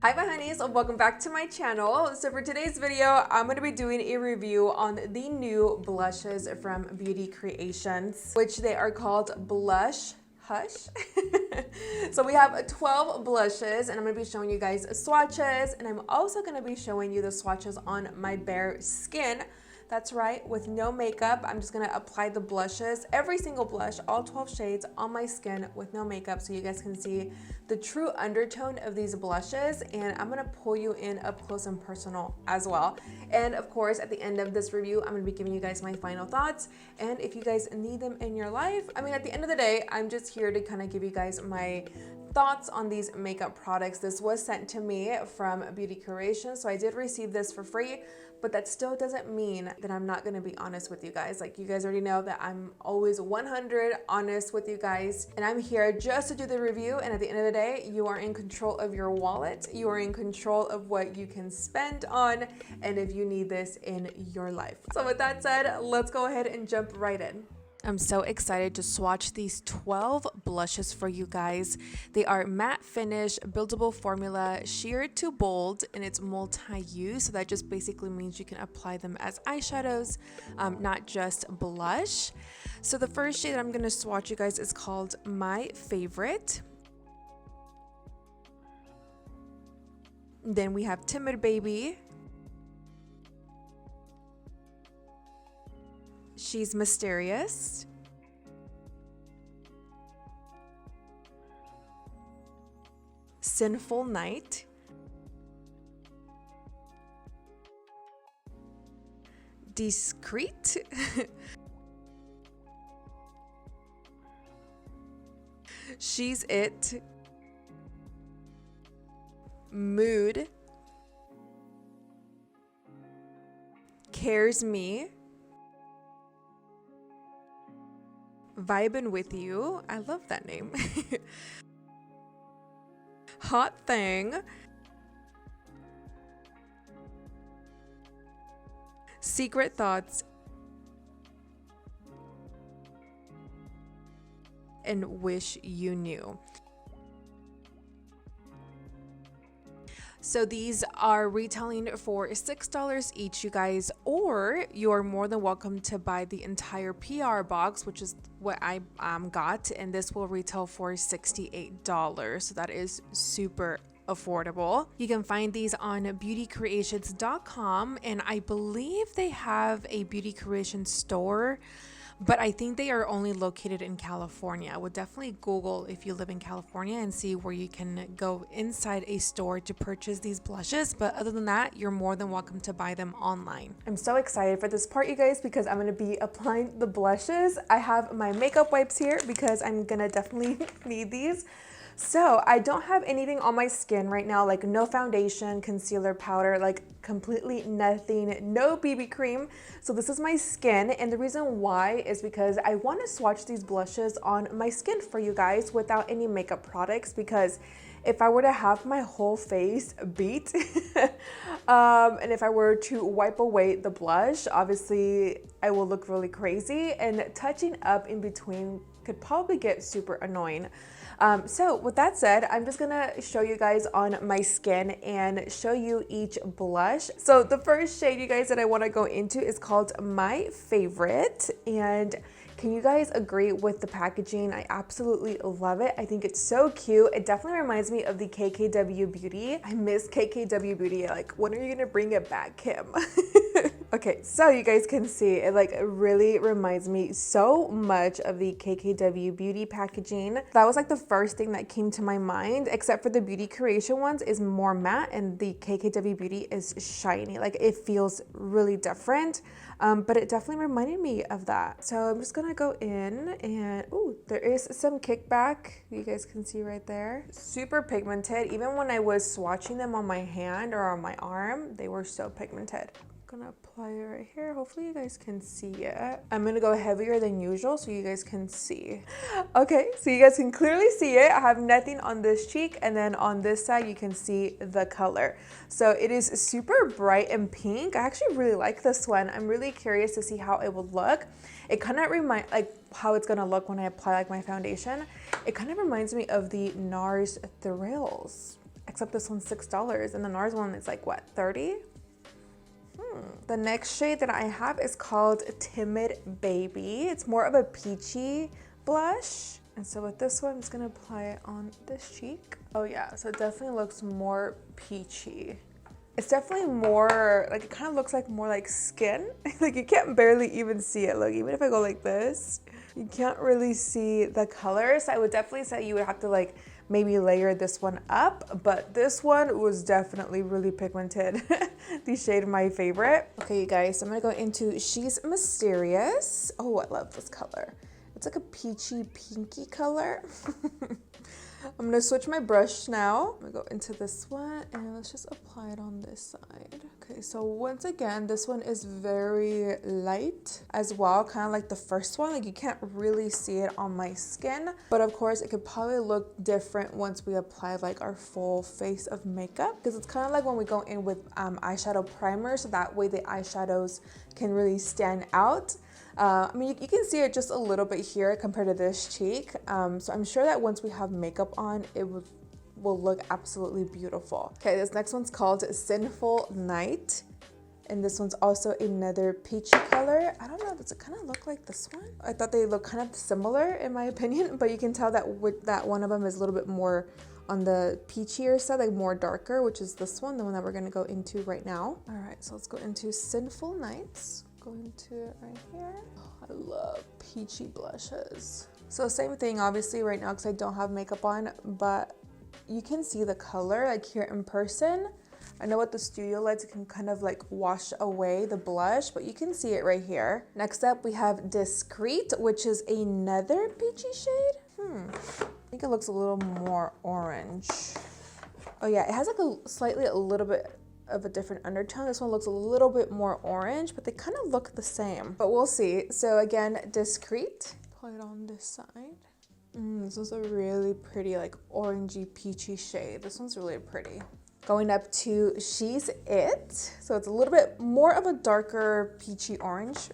Hi my honeys, welcome back to my channel. So for today's video, I'm going to be doing a review on the new blushes from Beauty Creations, which they are called Blush Hush. So we have 12 blushes and I'm going to be showing you guys swatches, and I'm also going to be showing you the swatches on my bare skin. That's right, with no makeup. I'm just gonna apply the blushes, every single blush, all 12 shades on my skin with no makeup, so you guys can see the true undertone of these blushes, and I'm gonna pull you in up close and personal as well. And of course, at the end of this review, I'm gonna be giving you guys my final thoughts, and if you guys need them in your life, I mean, at the end of the day, I'm just here to kind of give you guys my thoughts on these makeup products. This was sent to me from Beauty Creations, so I did receive this for free, but that still doesn't mean that I'm not gonna be honest with you guys. Like, you guys already know that I'm always 100 honest with you guys, and I'm here just to do the review, and at the end of the day, you are in control of your wallet, you are in control of what you can spend on, and if you need this in your life. So with that said, let's go ahead and jump right in. I'm so excited to swatch these 12 blushes for you guys. They are matte finish, buildable formula, sheer to bold, and it's multi-use. So that just basically means you can apply them as eyeshadows, not just blush. So the first shade that I'm gonna swatch you guys is called My Favorite. Then we have Timid Baby. She's Mysterious. Sinful Night. Discreet. She's It. Mood. Cares Me. VIBIN with You. I love that name. Hot Thang. Secret Thoughts. And Wish You Knew. So these are retailing for $6 each, you guys, or you're more than welcome to buy the entire PR box, which is what I got, and this will retail for $68. So that is super affordable. You can find these on beautycreations.com, and I believe they have a Beauty Creations store, but I think they are only located in California. I would definitely Google if you live in California and see where you can go inside a store to purchase these blushes. But other than that, you're more than welcome to buy them online. I'm so excited for this part, you guys, because I'm gonna be applying the blushes. I have my makeup wipes here because I'm gonna definitely need these. So I don't have anything on my skin right now, like no foundation, concealer, powder, like completely nothing, no BB cream. So this is my skin, and the reason why is because I want to swatch these blushes on my skin for you guys without any makeup products, because if I were to have my whole face beat and if I were to wipe away the blush, obviously I will look really crazy, and touching up in between could probably get super annoying. So with that said, I'm just gonna show you guys on my skin and show you each blush. So the first shade, you guys, that I want to go into is called My Favorite, and can you guys agree with the packaging? I absolutely love it. I think it's so cute. It definitely reminds me of the KKW Beauty. I miss KKW Beauty. Like, when are you gonna bring it back, Kim? Okay, so you guys can see it like really reminds me so much of the KKW Beauty packaging. That was like the first thing that came to my mind, except for the Beauty Creation ones is more matte and the KKW Beauty is shiny. Like, it feels really different, but it definitely reminded me of that. So I'm just gonna go in and, ooh, there is some kickback. You guys can see right there. Super pigmented. Even when I was swatching them on my hand or on my arm, they were so pigmented. Gonna apply it right here. Hopefully you guys can see it. I'm gonna go heavier than usual so you guys can see. Okay, so you guys can clearly see it. I have nothing on this cheek, and then on this side you can see the color. So it is super bright and pink. I actually really like this one. I'm really curious to see how it will look. It kind of reminds, like, how it's gonna look when I apply like my foundation. It kind of reminds me of the NARS Thrills. except this one's $6 and the NARS one is like what, 30? The next shade that I have is called Timid Baby. It's more of a peachy blush. And so with this one, I'm just gonna apply it on this cheek. Oh yeah, so it definitely looks more peachy. It's definitely more, like it kind of looks like more like skin. Like you can't barely even see it. Look, even if I go like this, you can't really see the color. So I would definitely say you would have to like maybe layer this one up, but this one was definitely really pigmented. The shade my favorite. Okay, you guys, so I'm gonna go into She's Mysterious. Oh, I love this color. It's like a peachy pinky color. I'm gonna switch my brush now. I'm gonna go into this one and let's just apply it on this side. Okay, so once again, this one is very light as well, kind of like the first one. Like you can't really see it on my skin, but of course it could probably look different once we apply like our full face of makeup, because it's kind of like when we go in with eyeshadow primer, so that way the eyeshadows can really stand out. I mean, you can see it just a little bit here compared to this cheek. So I'm sure that once we have makeup on, it will look absolutely beautiful. Okay, this next one's called Sinful Night. And this one's also another peachy color. I don't know, does it kind of look like this one? I thought they look kind of similar in my opinion, but you can tell that that one of them is a little bit more on the peachier side, like more darker, which is this one, the one that we're gonna go into right now. All right, so let's go into Sinful Nights. Go into it right here. Oh, I love peachy blushes. So same thing obviously right now because I don't have makeup on, but you can see the color like here in person. I know with the studio lights it can kind of like wash away the blush, but you can see it right here. Next up we have Discreet, which is another peachy shade. I think it looks a little more orange. Oh yeah, it has like a little bit of a different undertone. This one looks a little bit more orange, but they kind of look the same, but we'll see. So again, Discreet. Apply it on this side. This one's a really pretty like orangey peachy shade. This one's really pretty. Going up to She's It. So it's a little bit more of a darker peachy orange.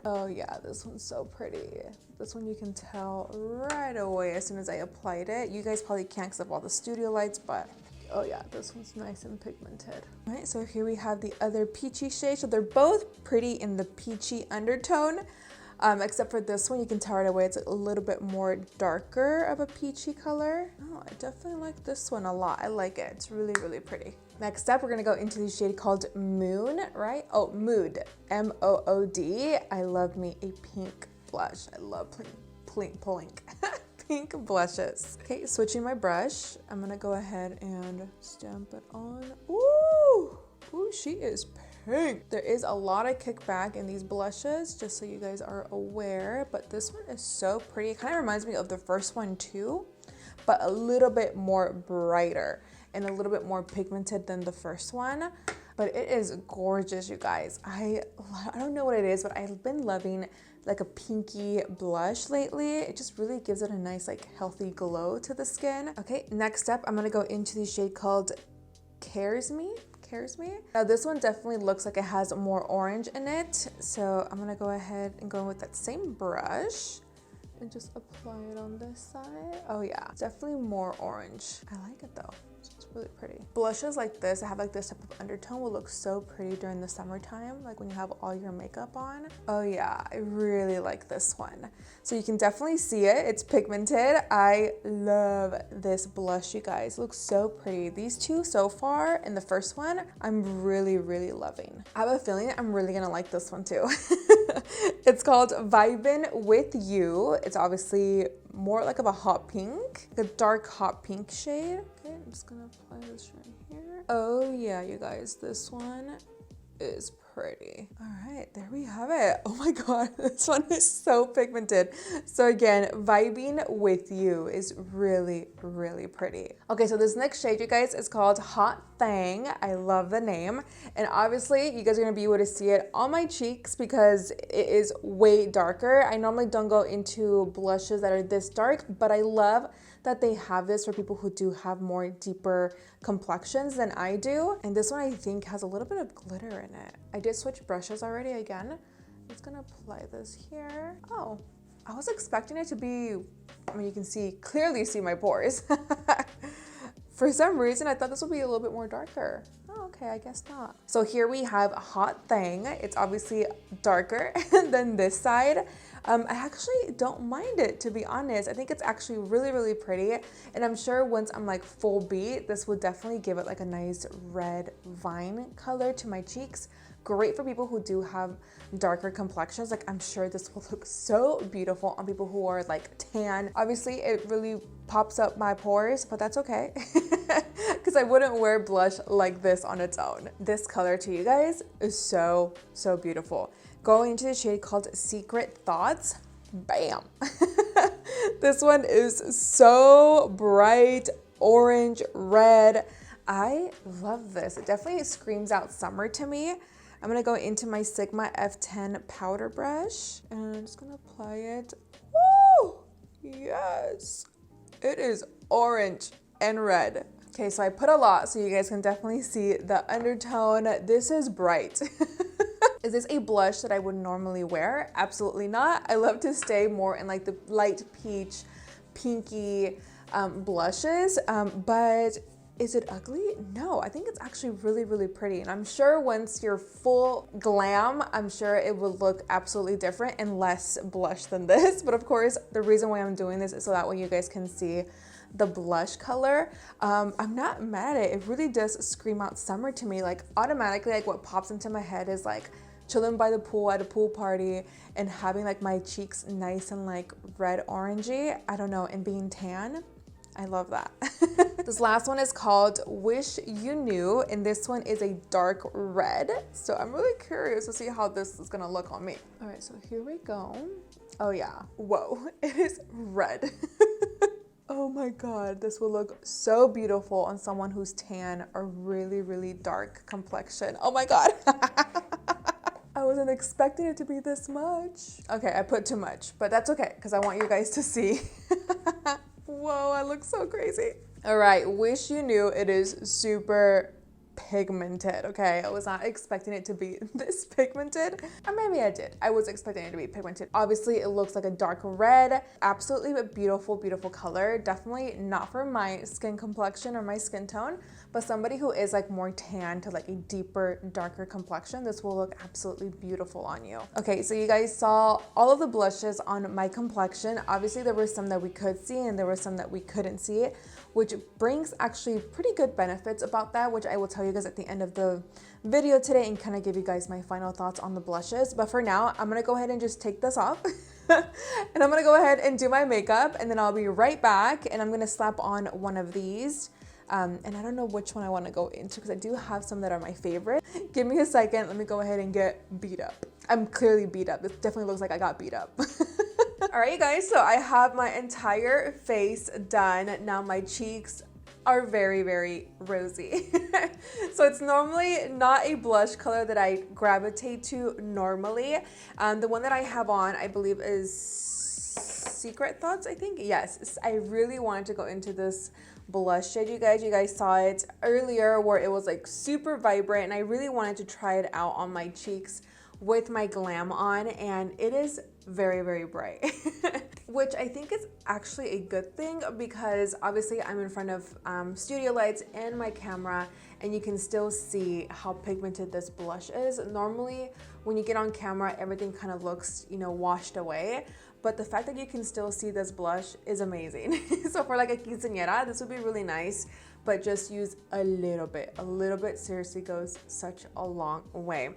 Oh yeah, this one's so pretty. This one you can tell right away as soon as I applied it. You guys probably can't because of all the studio lights, but oh yeah, this one's nice and pigmented. All right, so here we have the other peachy shade. So they're both pretty in the peachy undertone, except for this one, you can tell right away it's a little bit more darker of a peachy color. Oh, I definitely like this one a lot. I like it, it's really, really pretty. Next up, we're gonna go into the shade called Moon, right? Oh, Mood, M-O-O-D. I love me a pink blush. I love pink. Pink blushes. Okay, switching my brush. I'm gonna go ahead and stamp it on. Ooh, she is pink. There is a lot of kickback in these blushes, just so you guys are aware, but this one is so pretty. It kind of reminds me of the first one too, but a little bit more brighter and a little bit more pigmented than the first one. But it is gorgeous, you guys. I don't know what it is, but I've been loving like a pinky blush lately. It just really gives it a nice like healthy glow to the skin. Okay, next up, I'm gonna go into the shade called Cares Me. Now this one definitely looks like it has more orange in it. So I'm gonna go ahead and go with that same brush and just apply it on this side. Oh yeah, definitely more orange. I like it though. It's really pretty. Blushes like this, that have like this type of undertone, will look so pretty during the summertime, like when you have all your makeup on. Oh yeah, I really like this one. So you can definitely see it, it's pigmented. I love this blush, you guys. It looks so pretty. These two so far, and the first one, I'm really, really loving. I have a feeling I'm really gonna like this one too. It's called Vibin With You. It's obviously more like of a hot pink, like a dark hot pink shade. Okay, I'm just gonna apply this right here. Oh yeah, you guys, this one is pretty. All right, there we have it. Oh my god, this one is so pigmented. So again, Vibing With You is really, really pretty. Okay, so this next shade, you guys, is called Hot Thang. I love the name. And obviously, you guys are gonna be able to see it on my cheeks because it is way darker. I normally don't go into blushes that are this dark, but I love that they have this for people who do have more deeper complexions than I do. And this one I think has a little bit of glitter in it. I did switch brushes already again. I'm just gonna apply this here. Oh, I was expecting it to be, I mean, you can clearly see my pores. For some reason, I thought this would be a little bit more darker. Oh, okay, I guess not. So here we have Hot Thang. It's obviously darker than this side. I actually don't mind it, to be honest. I think it's actually really, really pretty. And I'm sure once I'm like full beat, this will definitely give it like a nice red vine color to my cheeks. Great for people who do have darker complexions. Like, I'm sure this will look so beautiful on people who are like tan. Obviously, it really pops up my pores, but that's okay. Because I wouldn't wear blush like this on its own. This color to you guys is so, so beautiful. Going into the shade called Secret Thoughts. Bam. This one is so bright, orange, red. I love this. It definitely screams out summer to me. I'm gonna go into my Sigma F10 powder brush and I'm just gonna apply it. Woo! Yes. It is orange and red. Okay, so I put a lot so you guys can definitely see the undertone. This is bright. Is this a blush that I would normally wear? Absolutely not. I love to stay more in like the light peach, pinky blushes, but is it ugly? No, I think it's actually really, really pretty. And I'm sure once you're full glam, I'm sure it will look absolutely different and less blush than this. But of course, the reason why I'm doing this is so that way you guys can see the blush color. I'm not mad at it. It really does scream out summer to me. Like automatically, like what pops into my head is like chilling by the pool at a pool party and having like my cheeks nice and like red orangey. I don't know, and being tan. I love that. This last one is called Wish You Knew, and this one is a dark red. So I'm really curious to see how this is gonna look on me. All right, so here we go. Oh yeah, whoa, it is red. Oh my God, this will look so beautiful on someone who's tan or really, really dark complexion. Oh my God. I wasn't expecting it to be this much. Okay, I put too much, but that's okay because I want you guys to see. Whoa, I look so crazy. All right, Wish You Knew. It is super pigmented, okay? I was not expecting it to be this pigmented, or maybe I did. I was expecting it to be pigmented. Obviously, it looks like a dark red. Absolutely a beautiful, beautiful color. Definitely not for my skin complexion or my skin tone, but somebody who is like more tan to like a deeper, darker complexion, this will look absolutely beautiful on you. Okay, so you guys saw all of the blushes on my complexion. Obviously, there were some that we could see and there were some that we couldn't see, which brings actually pretty good benefits about that, which I will tell you guys at the end of the video today and kind of give you guys my final thoughts on the blushes. But for now, I'm gonna go ahead and just take this off and I'm gonna go ahead and do my makeup and then I'll be right back and I'm gonna slap on one of these. And I don't know which one I want to go into because I do have some that are my favorite. Give me a second. Let me go ahead and get beat up. I'm clearly beat up. This definitely looks like I got beat up. All right, you guys, so I have my entire face done. Now my cheeks are very, very rosy. So it's normally not a blush color that I gravitate to normally. The one that I have on, I believe is Secret Thoughts, I think. Yes, I really wanted to go into this blush shade, you guys. You guys saw it earlier where it was like super vibrant and I really wanted to try it out on my cheeks with my glam on, and it is very, very bright. Which I think is actually a good thing because obviously I'm in front of studio lights and my camera and you can still see how pigmented this blush is. Normally when you get on camera, everything kind of looks, you know, washed away. But the fact that you can still see this blush is amazing. So for like a quinceañera, this would be really nice, but just use a little bit. A little bit seriously goes such a long way.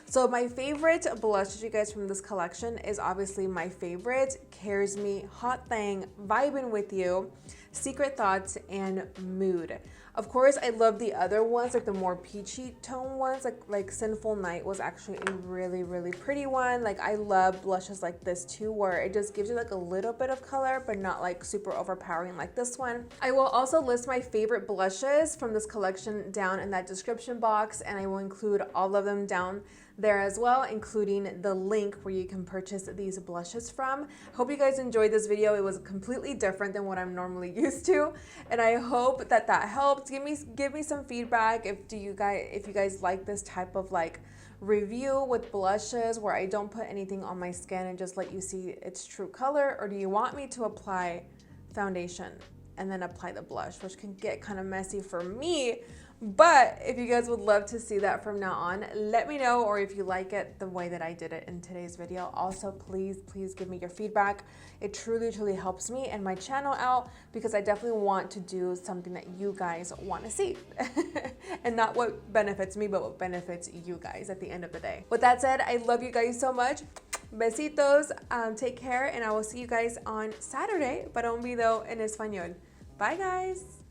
So my favorite blushes, you guys, from this collection is obviously my favorite, Cares Me, Hot Thang, Vibin' With You, Secret Thoughts, and Mood. Of course, I love the other ones, like the more peachy tone ones, like Sinful Night was actually a really, really pretty one. Like I love blushes like this too, where it just gives you like a little bit of color, but not like super overpowering like this one. I will also list my favorite blushes from this collection down in that description box, and I will include all of them down there as well, including the link where you can purchase these blushes from. Hope you guys enjoyed this video. It was completely different than what I'm normally used to, and I hope that that helped. Give me some feedback if you guys like this type of like review with blushes where I don't put anything on my skin and just let you see its true color, or do you want me to apply foundation and then apply the blush, which can get kind of messy for me. But if you guys would love to see that from now on, let me know, or if you like it the way that I did it in today's video. Also, please give me your feedback. It truly helps me and my channel out, because I definitely want to do something that you guys want to see. And not what benefits me, but what benefits you guys at the end of the day. With that said, I love you guys so much. Besitos, take care, and I will see you guys on Saturday para un video en español. Bye guys!